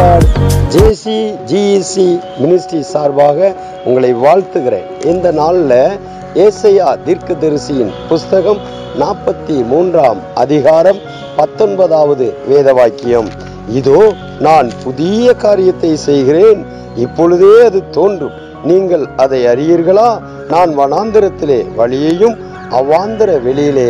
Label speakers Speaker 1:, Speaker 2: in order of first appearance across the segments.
Speaker 1: Lord. ஜேசிஜிஇசி ministry சார்பாக உங்களை வாழ்த்துகிறேன். இந்த நாளில் ஏசாயா தீர்க்கதரிசியின் புஸ்தகம் 43ஆம் அதிகாரம் 19வது வேத வாக்கியம். இதோ நான் புதிய காரியத்தை செய்கிறேன், இப்பொழுதே அது தோன்றும், நீங்கள் அதை அறியீர்களா? நான் வனாந்தரத்திலே வழியையும் அவாந்தர வெளியிலே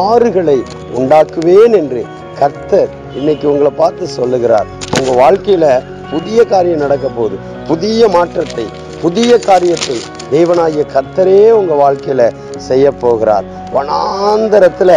Speaker 1: ஆறுகளை உண்டாக்குவேன் என்று கர்த்தர் இன்னைக்கு உங்களை பார்த்து சொல்லுகிறார். உங்க வாழ்க்கையில புதிய காரியம் நடக்க போகுது. புதிய மாற்றத்தை, புதிய காரியத்தை தேவனாகிய கர்த்தரே உங்க வாழ்க்கையில செய்ய போகிறார். வனாந்தரத்துல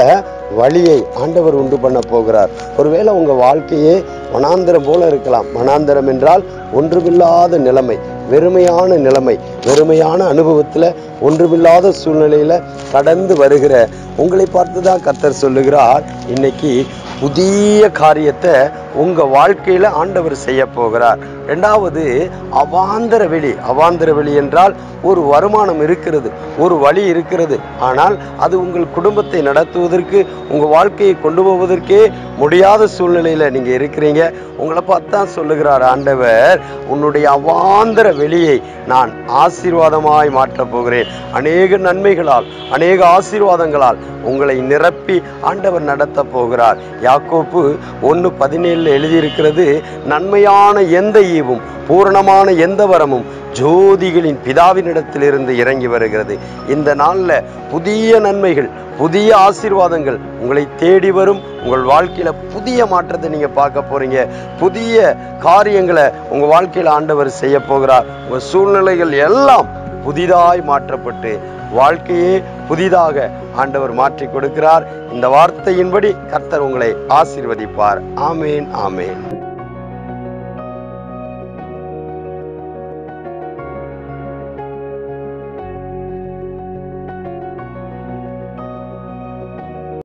Speaker 1: வழியை ஆண்டவர் உண்டு பண்ண போகிறார். ஒருவேளை உங்க வாழ்க்கையே வனாந்தரம் போல இருக்கலாம். வனாந்தரம் என்றால் ஒன்றுமில்லாத நிலைமை, வெறுமையான நிலைமை, வெறுமையான அனுபவத்துல, ஒன்றுமில்லாத சூழ்நிலையில கடந்து வருகிற உங்களை பார்த்துதான் கர்த்தர் சொல்லுகிறார், இன்னைக்கு புதிய காரியத்தை உங்க வாழ்க்கையில ஆண்டவர் செய்ய போகிறார். இரண்டாவது, அவாந்தர வெளி. அவாந்தர வெளி என்றால் ஒரு வருமானம் இருக்கிறது, ஒரு வழி இருக்கிறது, ஆனால் அது உங்கள் குடும்பத்தை நடத்துவதற்கு, உங்க வாழ்க்கையை கொண்டு போவதற்கே முடியாத சூழ்நிலையில நீங்க இருக்கிறீங்க. உங்களை பார்த்தா சொல்லுகிறார் ஆண்டவர், உன்னுடைய அவாந்தர வெளியை நான் ஆசீர்வாதமாய் மாற்றப் போகிறேன். அநேக நன்மைகளால், அநேக ஆசீர்வாதங்களால் உங்களை நிரப்பி ஆண்டவர் நடத்த போகிறார். யாக்கோப்பு 1:17 எழுதியிருக்கிறது, நன்மையான எந்த ஈவும் பூரணமான எந்த வரமும் ஜோதிகளின் பிதாவினிடத்திலிருந்து இறங்கி வருகிறது. இந்த நாள்ல புதிய நன்மைகள், புதிய ஆசீர்வாதங்கள் உங்களை தேடி வரும். உங்கள் வாழ்க்கையில புதிய மாற்றத்தை நீங்க பார்க்க போறீங்க. புதிய காரியங்களை உங்க வாழ்க்கையில ஆண்டவர் செய்ய போகிறார். உங்க சூழ்நிலைகள் எல்லாம் புதிதாய் மாற்றப்பட்டு வாழ்க்கையே புதிதாக ஆண்டவர் மாற்றி கொடுக்கிறார். இந்த வார்த்தையின்படி கர்த்தர் உங்களை ஆசீர்வதிப்பார். ஆமேன், ஆமேன்.